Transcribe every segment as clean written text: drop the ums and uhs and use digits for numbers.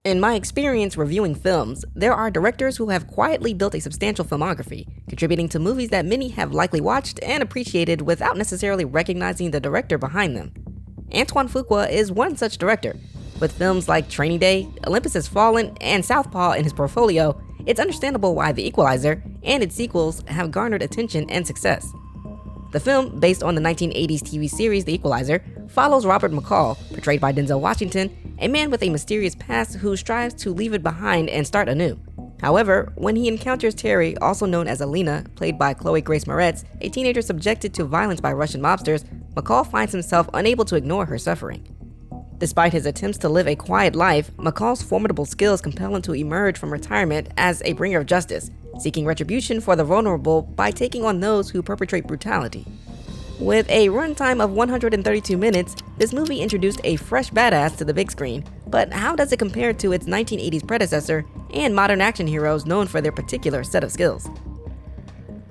In my experience reviewing films, there are directors who have quietly built a substantial filmography, contributing to movies that many have likely watched and appreciated without necessarily recognizing the director behind them. Antoine Fuqua is one such director. With films like Training Day, Olympus Has Fallen, and Southpaw in his portfolio, it's understandable why The Equalizer and its sequels have garnered attention and success. The film, based on the 1980s TV series The Equalizer, follows Robert McCall, portrayed by Denzel Washington, a man with a mysterious past who strives to leave it behind and start anew. However, when he encounters Terry, also known as Alina, played by Chloe Grace Moretz, a teenager subjected to violence by Russian mobsters, McCall finds himself unable to ignore her suffering. Despite his attempts to live a quiet life, McCall's formidable skills compel him to emerge from retirement as a bringer of justice, seeking retribution for the vulnerable by taking on those who perpetrate brutality. With a runtime of 132 minutes, this movie introduced a fresh badass to the big screen, but how does it compare to its 1980s predecessor and modern action heroes known for their particular set of skills?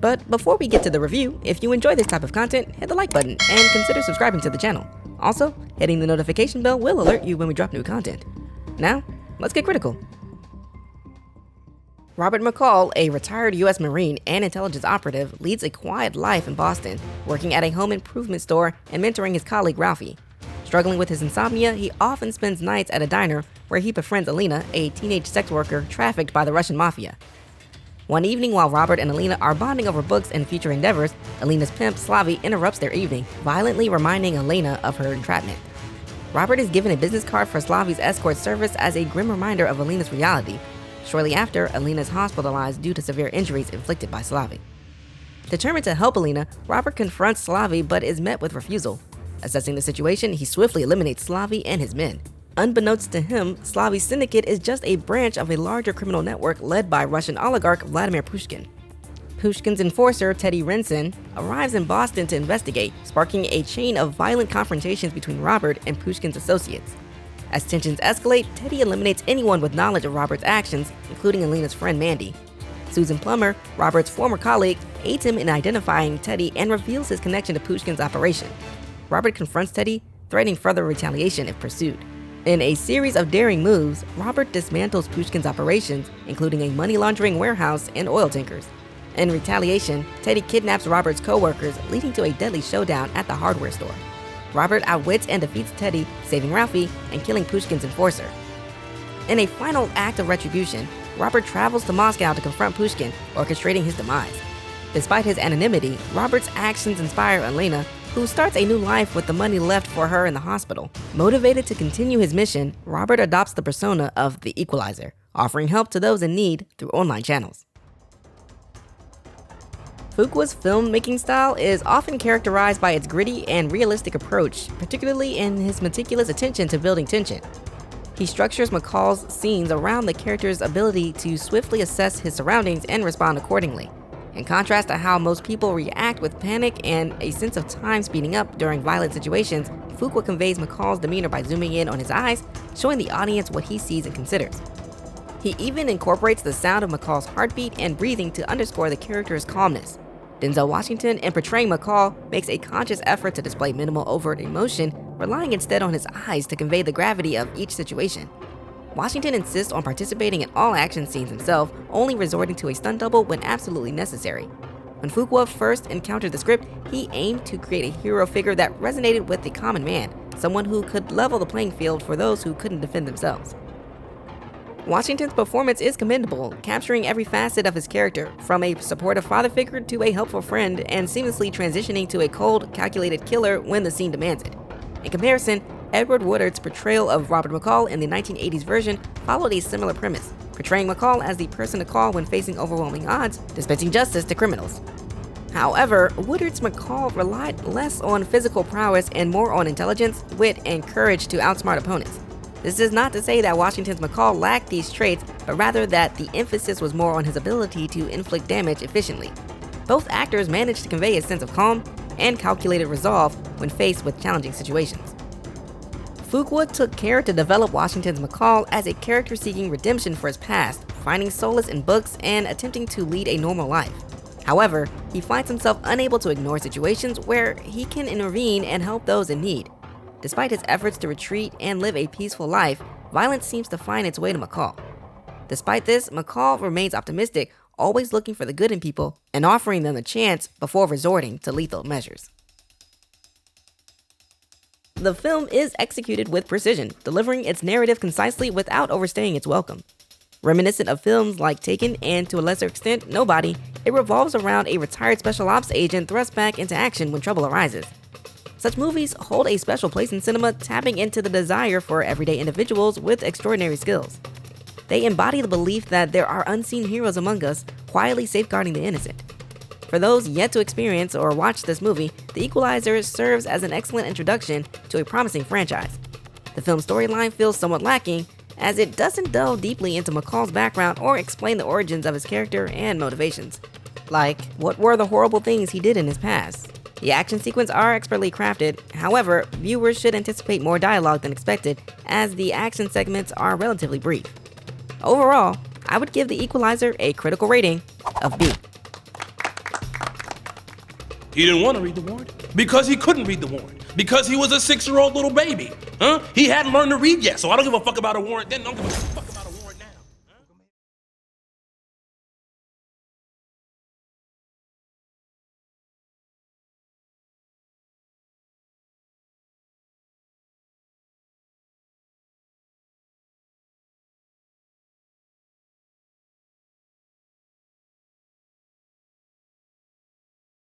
But before we get to the review, if you enjoy this type of content, hit the like button and consider subscribing to the channel. Also, hitting the notification bell will alert you when we drop new content. Now, let's get critical. Robert McCall, a retired U.S. Marine and intelligence operative, leads a quiet life in Boston, working at a home improvement store and mentoring his colleague Ralphie. Struggling with his insomnia, he often spends nights at a diner where he befriends Alina, a teenage sex worker trafficked by the Russian mafia. One evening, while Robert and Alina are bonding over books and future endeavors, Alina's pimp, Slavi, interrupts their evening, violently reminding Alina of her entrapment. Robert is given a business card for Slavi's escort service as a grim reminder of Alina's reality. Shortly after, Alina is hospitalized due to severe injuries inflicted by Slavi. Determined to help Alina, Robert confronts Slavi but is met with refusal. Assessing the situation, he swiftly eliminates Slavi and his men. Unbeknownst to him, Slavi's syndicate is just a branch of a larger criminal network led by Russian oligarch Vladimir Pushkin. Pushkin's enforcer, Teddy Renson, arrives in Boston to investigate, sparking a chain of violent confrontations between Robert and Pushkin's associates. As tensions escalate, Teddy eliminates anyone with knowledge of Robert's actions, including Alina's friend Mandy. Susan Plummer, Robert's former colleague, aids him in identifying Teddy and reveals his connection to Pushkin's operation. Robert confronts Teddy, threatening further retaliation if pursued. In a series of daring moves, Robert dismantles Pushkin's operations, including a money laundering warehouse and oil tankers. In retaliation, Teddy kidnaps Robert's co-workers, leading to a deadly showdown at the hardware store. Robert outwits and defeats Teddy, saving Ralphie and killing Pushkin's enforcer. In a final act of retribution, Robert travels to Moscow to confront Pushkin, orchestrating his demise. Despite his anonymity, Robert's actions inspire Alina, who starts a new life with the money left for her in the hospital. Motivated to continue his mission, Robert adopts the persona of the Equalizer, offering help to those in need through online channels. Fuqua's filmmaking style is often characterized by its gritty and realistic approach, particularly in his meticulous attention to building tension. He structures McCall's scenes around the character's ability to swiftly assess his surroundings and respond accordingly. In contrast to how most people react with panic and a sense of time speeding up during violent situations, Fuqua conveys McCall's demeanor by zooming in on his eyes, showing the audience what he sees and considers. He even incorporates the sound of McCall's heartbeat and breathing to underscore the character's calmness. Denzel Washington, in portraying McCall, makes a conscious effort to display minimal overt emotion, relying instead on his eyes to convey the gravity of each situation. Washington insists on participating in all action scenes himself, only resorting to a stunt double when absolutely necessary. When Fuqua first encountered the script, he aimed to create a hero figure that resonated with the common man, someone who could level the playing field for those who couldn't defend themselves. Washington's performance is commendable, capturing every facet of his character, from a supportive father figure to a helpful friend, and seamlessly transitioning to a cold, calculated killer when the scene demands it. In comparison, Edward Woodard's portrayal of Robert McCall in the 1980s version followed a similar premise, portraying McCall as the person to call when facing overwhelming odds, dispensing justice to criminals. However, Woodard's McCall relied less on physical prowess and more on intelligence, wit, and courage to outsmart opponents. This is not to say that Washington's McCall lacked these traits, but rather that the emphasis was more on his ability to inflict damage efficiently. Both actors managed to convey a sense of calm and calculated resolve when faced with challenging situations. Fuqua took care to develop Washington's McCall as a character seeking redemption for his past, finding solace in books and attempting to lead a normal life. However, he finds himself unable to ignore situations where he can intervene and help those in need. Despite his efforts to retreat and live a peaceful life, violence seems to find its way to McCall. Despite this, McCall remains optimistic, always looking for the good in people and offering them a chance before resorting to lethal measures. The film is executed with precision, delivering its narrative concisely without overstaying its welcome. Reminiscent of films like Taken and, to a lesser extent, Nobody, it revolves around a retired special ops agent thrust back into action when trouble arises. Such movies hold a special place in cinema, tapping into the desire for everyday individuals with extraordinary skills. They embody the belief that there are unseen heroes among us, quietly safeguarding the innocent. For those yet to experience or watch this movie, The Equalizer serves as an excellent introduction to a promising franchise. The film's storyline feels somewhat lacking, as it doesn't delve deeply into McCall's background or explain the origins of his character and motivations. Like, what were the horrible things he did in his past? The action sequences are expertly crafted, however, viewers should anticipate more dialogue than expected, as the action segments are relatively brief. Overall, I would give The Equalizer a critical rating of B. He didn't want to read the warrant because he couldn't read the warrant because he was a 6-year-old little baby. He hadn't learned to read yet, so I don't give a fuck about a warrant then. Don't give a fuck.